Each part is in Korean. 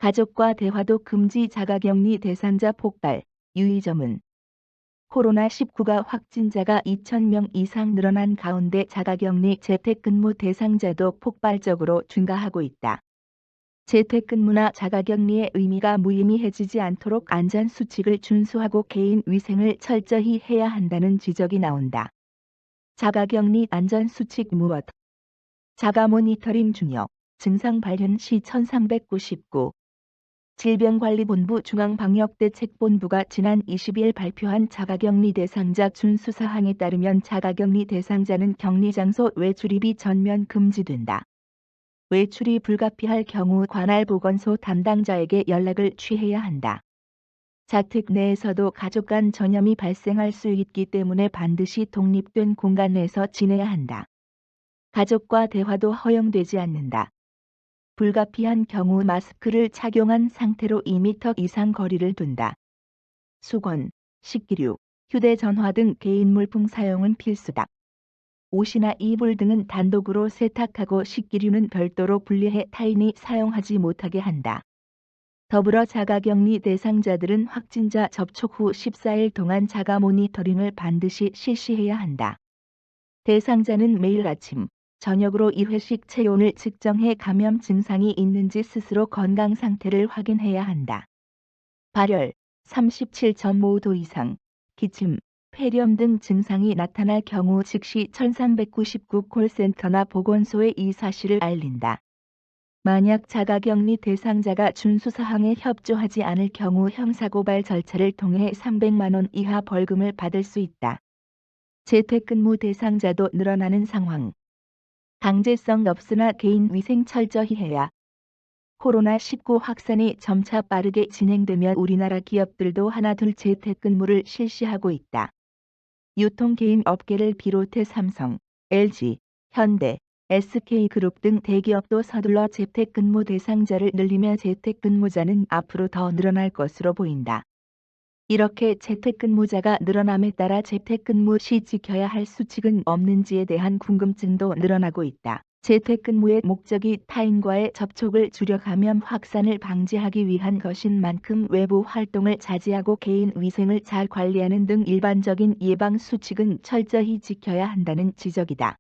가족과 대화도 금지 자가격리 대상자 폭발. 유의점은 코로나19가 확진자가 2,000명 이상 늘어난 가운데 자가격리 재택근무 대상자도 폭발적으로 증가하고 있다. 재택근무나 자가격리의 의미가 무의미해지지 않도록 안전수칙을 준수하고 개인 위생을 철저히 해야 한다는 지적이 나온다. 자가격리 안전수칙 무엇? 자가 모니터링 중요. 증상 발현 시 1399. 질병관리본부 중앙방역대책본부가 지난 20일 발표한 자가격리 대상자 준수사항에 따르면 자가격리 대상자는 격리장소 외출입이 전면 금지된다. 외출이 불가피할 경우 관할 보건소 담당자에게 연락을 취해야 한다. 자택 내에서도 가족 간 전염이 발생할 수 있기 때문에 반드시 독립된 공간 내에서 지내야 한다. 가족과 대화도 허용되지 않는다. 불가피한 경우 마스크를 착용한 상태로 2m 이상 거리를 둔다. 수건, 식기류, 휴대전화 등 개인 물품 사용은 필수다. 옷이나 이불 등은 단독으로 세탁하고 식기류는 별도로 분리해 타인이 사용하지 못하게 한다. 더불어 자가격리 대상자들은 확진자 접촉 후 14일 동안 자가 모니터링을 반드시 실시해야 한다. 대상자는 매일 아침, 저녁으로 2회씩 체온을 측정해 감염 증상이 있는지 스스로 건강 상태를 확인해야 한다. 발열 37.5도 이상, 기침, 폐렴 등 증상이 나타날 경우 즉시 1399 콜센터나 보건소에 이 사실을 알린다. 만약 자가격리 대상자가 준수사항에 협조하지 않을 경우 형사고발 절차를 통해 300만 원 이하 벌금을 받을 수 있다. 재택근무 대상자도 늘어나는 상황. 강제성 없으나 개인 위생 철저히 해야. 코로나19 확산이 점차 빠르게 진행되면 우리나라 기업들도 하나둘 재택근무를 실시하고 있다. 유통게임 업계를 비롯해 삼성, LG, 현대, SK그룹 등 대기업도 서둘러 재택근무 대상자를 늘리며 재택근무자는 앞으로 더 늘어날 것으로 보인다. 이렇게 재택근무자가 늘어남에 따라 재택근무 시 지켜야 할 수칙은 없는지에 대한 궁금증도 늘어나고 있다. 재택근무의 목적이 타인과의 접촉을 줄여 감염 확산을 방지하기 위한 것인 만큼 외부 활동을 자제하고 개인 위생을 잘 관리하는 등 일반적인 예방 수칙은 철저히 지켜야 한다는 지적이다.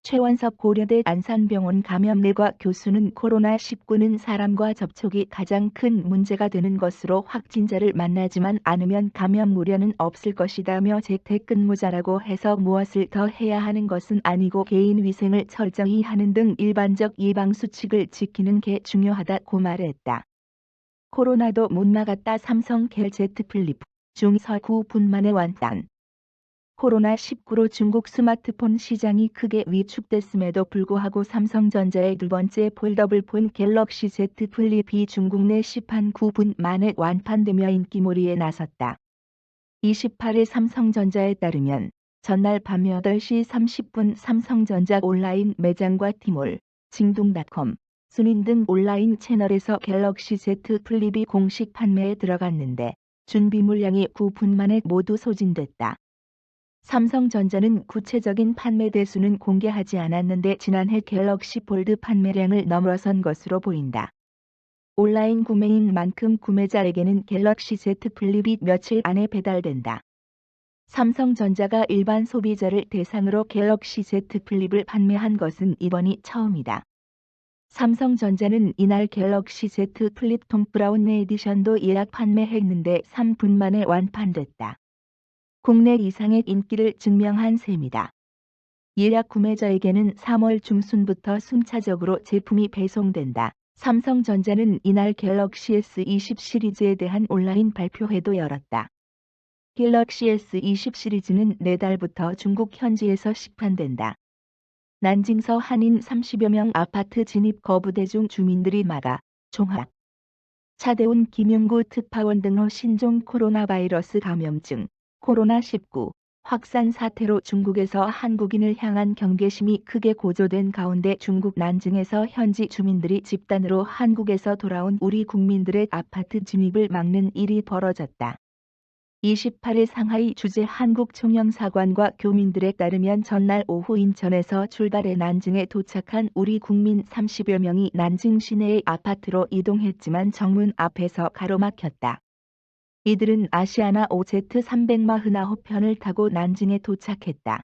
최원섭 고려대 안산병원 감염내과 교수는 코로나19는 사람과 접촉이 가장 큰 문제가 되는 것으로 확진자를 만나지만 않으면 감염 우려는 없을 것이다며 재택근무자라고 해서 무엇을 더 해야 하는 것은 아니고 개인 위생을 철저히 하는 등 일반적 예방수칙을 지키는 게 중요하다고 말했다. 코로나도 못 막았다. 삼성 갤 Z 플립 중서 9분 만에 완단. 코로나19로 중국 스마트폰 시장이 크게 위축됐음에도 불구하고 삼성전자의 두 번째 폴더블폰 갤럭시 Z 플립이 중국 내 시판 9분 만에 완판되며 인기몰이에 나섰다. 28일 삼성전자에 따르면 전날 밤 8시 30분 삼성전자 온라인 매장과 티몰, 징동닷컴, 순인 등 온라인 채널에서 갤럭시 Z 플립이 공식 판매에 들어갔는데 준비 물량이 9분 만에 모두 소진됐다. 삼성전자는 구체적인 판매 대수는 공개하지 않았는데 지난해 갤럭시 폴드 판매량을 넘어선 것으로 보인다. 온라인 구매인 만큼 구매자에게는 갤럭시 Z 플립이 며칠 안에 배달된다. 삼성전자가 일반 소비자를 대상으로 갤럭시 Z 플립을 판매한 것은 이번이 처음이다. 삼성전자는 이날 갤럭시 Z 플립 톰 브라운 에디션도 예약 판매했는데 3분 만에 완판됐다. 국내 이상의 인기를 증명한 셈이다. 예약 구매자에게는 3월 중순부터 순차적으로 제품이 배송된다. 삼성전자는 이날 갤럭시 S20 시리즈에 대한 온라인 발표회도 열었다. 갤럭시 S20 시리즈는 내달부터 중국 현지에서 시판된다. 난징서 한인 30여 명 아파트 진입 거부 대중 주민들이 막아 종합. 차대운 김용구 특파원 등의 신종 코로나 바이러스 감염증 코로나19 확산 사태로 중국에서 한국인을 향한 경계심이 크게 고조된 가운데 중국 난징에서 현지 주민들이 집단으로 한국에서 돌아온 우리 국민들의 아파트 진입을 막는 일이 벌어졌다. 28일 상하이 주재 한국 총영사관과 교민들에 따르면 전날 오후 인천에서 출발해 난징에 도착한 우리 국민 30여 명이 난징 시내의 아파트로 이동했지만 정문 앞에서 가로막혔다. 이들은 아시아나 OZ349편을 타고 난징에 도착했다.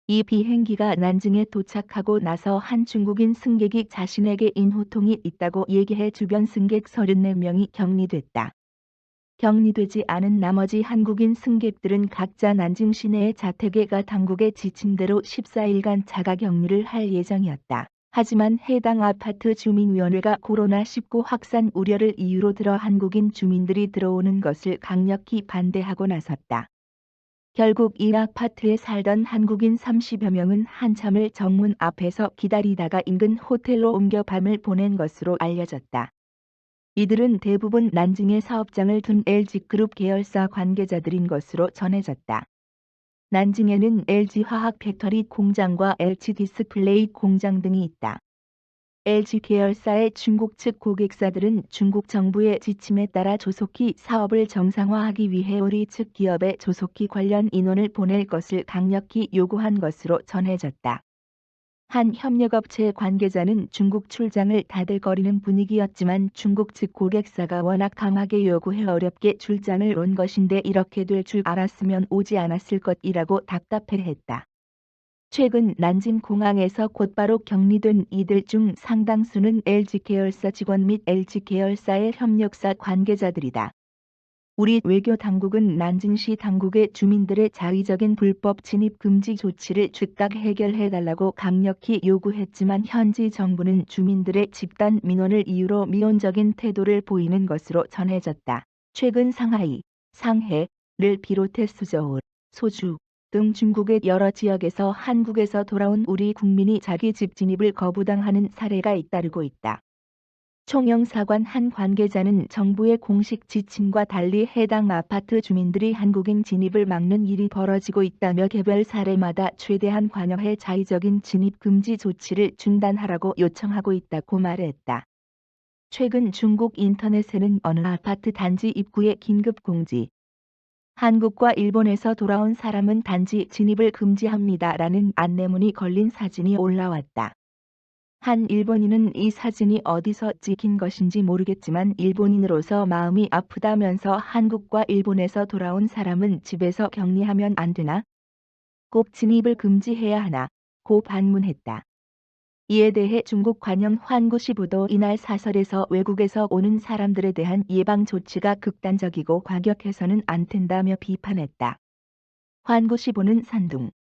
이 비행기가 난징에 도착하고 나서 한 중국인 승객이 자신에게 인후통이 있다고 얘기해 주변 승객 34명이 격리됐다. 격리되지 않은 나머지 한국인 승객들은 각자 난징 시내의 자택에 가 당국의 지침대로 14일간 자가격리를 할 예정이었다. 하지만 해당 아파트 주민위원회가 코로나19 확산 우려를 이유로 들어 한국인 주민들이 들어오는 것을 강력히 반대하고 나섰다. 결국 이 아파트에 살던 한국인 30여 명은 한참을 정문 앞에서 기다리다가 인근 호텔로 옮겨 밤을 보낸 것으로 알려졌다. 이들은 대부분 난징에 사업장을 둔 LG그룹 계열사 관계자들인 것으로 전해졌다. 난징에는 LG화학 팩토리 공장과 LG디스플레이 공장 등이 있다. LG 계열사의 중국 측 고객사들은 중국 정부의 지침에 따라 조속히 사업을 정상화하기 위해 우리 측 기업에 조속히 관련 인원을 보낼 것을 강력히 요구한 것으로 전해졌다. 한 협력업체 관계자는 중국 출장을 다들거리는 분위기였지만 중국 측 고객사가 워낙 강하게 요구해 어렵게 출장을 온 것인데 이렇게 될 줄 알았으면 오지 않았을 것이라고 답답해했다. 최근 난징 공항에서 곧바로 격리된 이들 중 상당수는 LG 계열사 직원 및 LG 계열사의 협력사 관계자들이다. 우리 외교 당국은 난징시 당국의 주민들의 자의적인 불법 진입 금지 조치를 즉각 해결해달라고 강력히 요구했지만 현지 정부는 주민들의 집단 민원을 이유로 미온적인 태도를 보이는 것으로 전해졌다. 최근 상하이, 상해를 비롯해 수저울, 소주 등 중국의 여러 지역에서 한국에서 돌아온 우리 국민이 자기 집 진입을 거부당하는 사례가 잇따르고 있다. 총영사관 한 관계자는 정부의 공식 지침과 달리 해당 아파트 주민들이 한국인 진입을 막는 일이 벌어지고 있다며 개별 사례마다 최대한 관여해 자의적인 진입 금지 조치를 중단하라고 요청하고 있다고 말했다. 최근 중국 인터넷에는 어느 아파트 단지 입구에 긴급 공지. 한국과 일본에서 돌아온 사람은 단지 진입을 금지합니다라는 안내문이 걸린 사진이 올라왔다. 한 일본인은 이 사진이 어디서 찍힌 것인지 모르겠지만 일본인으로서 마음이 아프다면서 한국과 일본에서 돌아온 사람은 집에서 격리하면 안 되나? 꼭 진입을 금지해야 하나? 고 반문했다. 이에 대해 중국 관영 환구시보도 이날 사설에서 외국에서 오는 사람들에 대한 예방 조치가 극단적이고 과격해서는 안 된다며 비판했다. 환구시보는 산둥,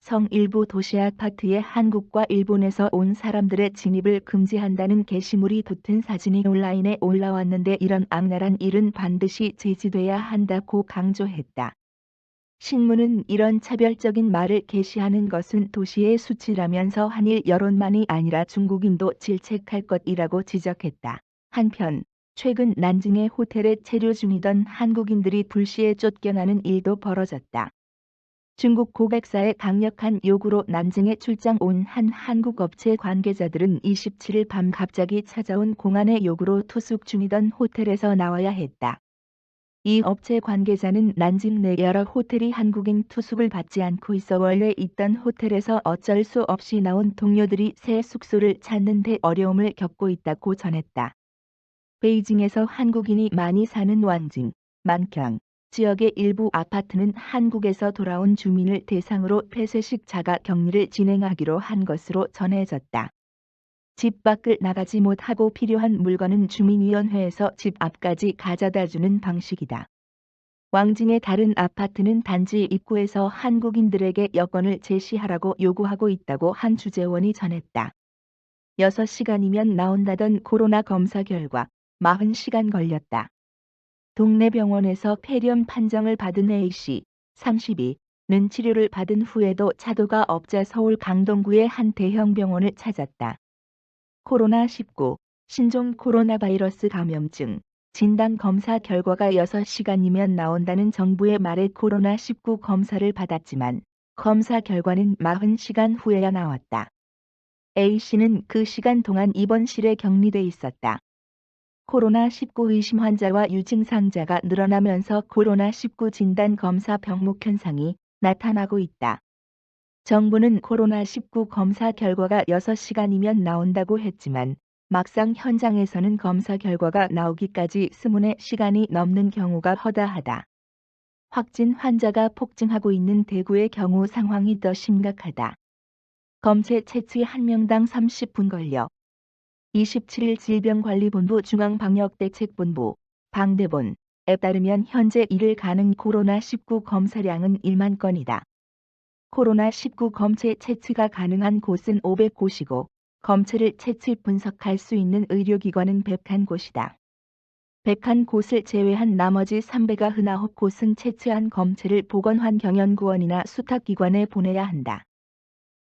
성 일부 도시 아파트에 한국과 일본에서 온 사람들의 진입을 금지한다는 게시물이 붙은 사진이 온라인에 올라왔는데 이런 악랄한 일은 반드시 제지돼야 한다고 강조했다. 신문은 이런 차별적인 말을 게시하는 것은 도시의 수치라면서 한일 여론만이 아니라 중국인도 질책할 것이라고 지적했다. 한편 최근 난징의 호텔에 체류 중이던 한국인들이 불시에 쫓겨나는 일도 벌어졌다. 중국 고객사의 강력한 요구로 난징에 출장 온 한 한국 업체 관계자들은 27일 밤 갑자기 찾아온 공안의 요구로 투숙 중이던 호텔에서 나와야 했다. 이 업체 관계자는 난징 내 여러 호텔이 한국인 투숙을 받지 않고 있어 원래 있던 호텔에서 어쩔 수 없이 나온 동료들이 새 숙소를 찾는 데 어려움을 겪고 있다고 전했다. 베이징에서 한국인이 많이 사는 완징, 만경 지역의 일부 아파트는 한국에서 돌아온 주민을 대상으로 폐쇄식 자가 격리를 진행하기로 한 것으로 전해졌다. 집 밖을 나가지 못하고 필요한 물건은 주민위원회에서 집 앞까지 가져다주는 방식이다. 왕징의 다른 아파트는 단지 입구에서 한국인들에게 여권을 제시하라고 요구하고 있다고 한 주재원이 전했다. 6시간이면 나온다던 코로나 검사 결과 40시간 걸렸다. 동네 병원에서 폐렴 판정을 받은 A씨, 32는 치료를 받은 후에도 차도가 없자 서울 강동구의 한 대형 병원을 찾았다. 코로나19, 신종 코로나 바이러스 감염증, 진단 검사 결과가 6시간이면 나온다는 정부의 말에 코로나19 검사를 받았지만 검사 결과는 40시간 후에야 나왔다. A씨는 그 시간 동안 입원실에 격리돼 있었다. 코로나19 의심 환자와 유증상자가 늘어나면서 코로나19 진단 검사 병목 현상이 나타나고 있다. 정부는 코로나19 검사 결과가 6시간이면 나온다고 했지만 막상 현장에서는 검사 결과가 나오기까지 스문의 시간이 넘는 경우가 허다하다. 확진 환자가 폭증하고 있는 대구의 경우 상황이 더 심각하다. 검체 채취 1명당 30분 걸려 27일 질병관리본부 중앙방역대책본부 방대본에 따르면 현재 1일 가능 코로나19 검사량은 1만 건이다. 코로나19 검체 채취가 가능한 곳은 500곳이고 검체를 채취 분석할 수 있는 의료기관은 101곳이다. 101곳을 제외한 나머지 399곳은 채취한 검체를 보건환경연구원이나 수탁기관에 보내야 한다.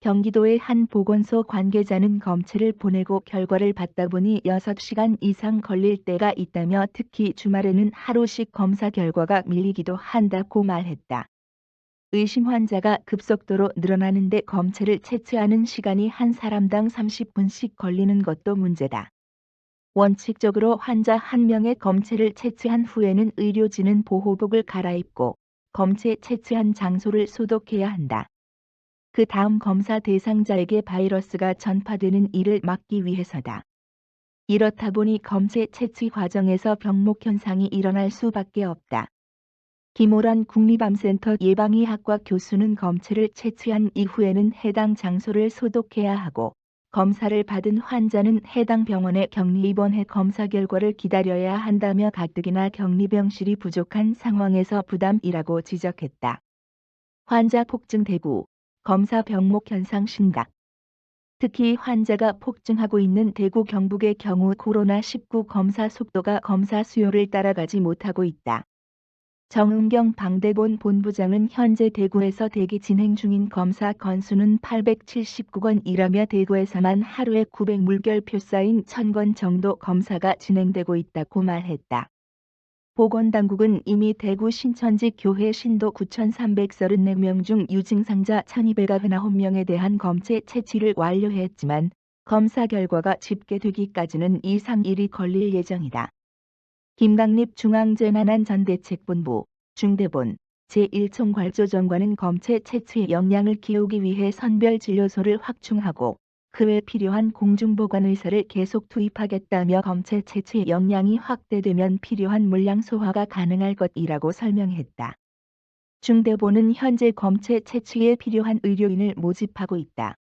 경기도의 한 보건소 관계자는 검체를 보내고 결과를 받다 보니 6시간 이상 걸릴 때가 있다며 특히 주말에는 하루씩 검사 결과가 밀리기도 한다고 말했다. 의심 환자가 급속도로 늘어나는데 검체를 채취하는 시간이 한 사람당 30분씩 걸리는 것도 문제다. 원칙적으로 환자 1명의 검체를 채취한 후에는 의료진은 보호복을 갈아입고 검체 채취한 장소를 소독해야 한다. 그 다음 검사 대상자에게 바이러스가 전파되는 일을 막기 위해서다. 이렇다 보니 검체 채취 과정에서 병목 현상이 일어날 수밖에 없다. 김오란 국립암센터 예방의학과 교수는 검체를 채취한 이후에는 해당 장소를 소독해야 하고 검사를 받은 환자는 해당 병원에 격리 입원해 검사 결과를 기다려야 한다며 가뜩이나 격리병실이 부족한 상황에서 부담이라고 지적했다. 환자 폭증 대구, 검사 병목 현상 심각. 특히 환자가 폭증하고 있는 대구 경북의 경우 코로나19 검사 속도가 검사 수요를 따라가지 못하고 있다. 정은경 방대본 본부장은 현재 대구에서 대기 진행 중인 검사 건수는 879건이라며 대구에서만 하루에 900물결표 쌓인 1000건 정도 검사가 진행되고 있다고 말했다. 보건당국은 이미 대구 신천지 교회 신도 9,334명 중 유증상자 1,299명에 대한 검체 채취를 완료했지만 검사 결과가 집계되기까지는 2, 3일이 걸릴 예정이다. 김강립 중앙재난안전대책본부 중대본 제1총괄조정관은 검체 채취 역량을 키우기 위해 선별진료소를 확충하고 그 외 필요한 공중보관의사를 계속 투입하겠다며 검체 채취 역량이 확대되면 필요한 물량 소화가 가능할 것이라고 설명했다. 중대본은 현재 검체 채취에 필요한 의료인을 모집하고 있다.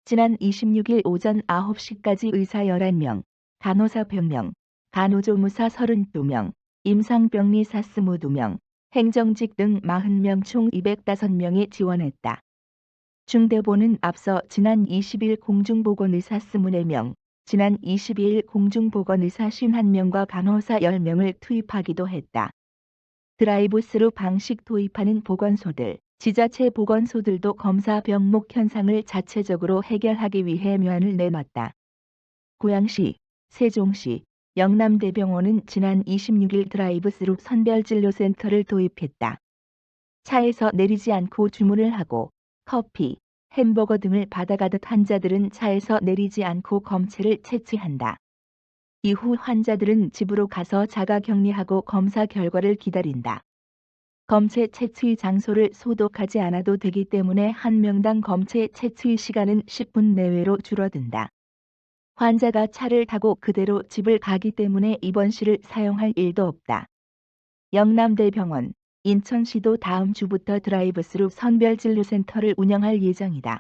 지난 26일 오전 9시까지 의사 11명, 간호사 100명, 간호조무사 32명, 임상병리사 22명, 행정직 등 40명 총 205명이 지원했다. 중대본은 앞서 지난 20일 공중보건의사 24명, 지난 22일 공중보건의사 51명과 간호사 10명을 투입하기도 했다. 드라이브스루 방식 도입하는 보건소들, 지자체 보건소들도 검사 병목 현상을 자체적으로 해결하기 위해 면을 내놨다. 고양시, 세종시, 영남대병원은 지난 26일 드라이브스루 선별진료센터를 도입했다. 차에서 내리지 않고 주문을 하고 커피, 햄버거 등을 받아가듯 환자들은 차에서 내리지 않고 검체를 채취한다. 이후 환자들은 집으로 가서 자가격리하고 검사 결과를 기다린다. 검체 채취 장소를 소독하지 않아도 되기 때문에 1명당 검체 채취 시간은 10분 내외로 줄어든다. 환자가 차를 타고 그대로 집을 가기 때문에 입원실을 사용할 일도 없다. 영남대병원, 인천시도 다음 주부터 드라이브스루 선별진료센터를 운영할 예정이다.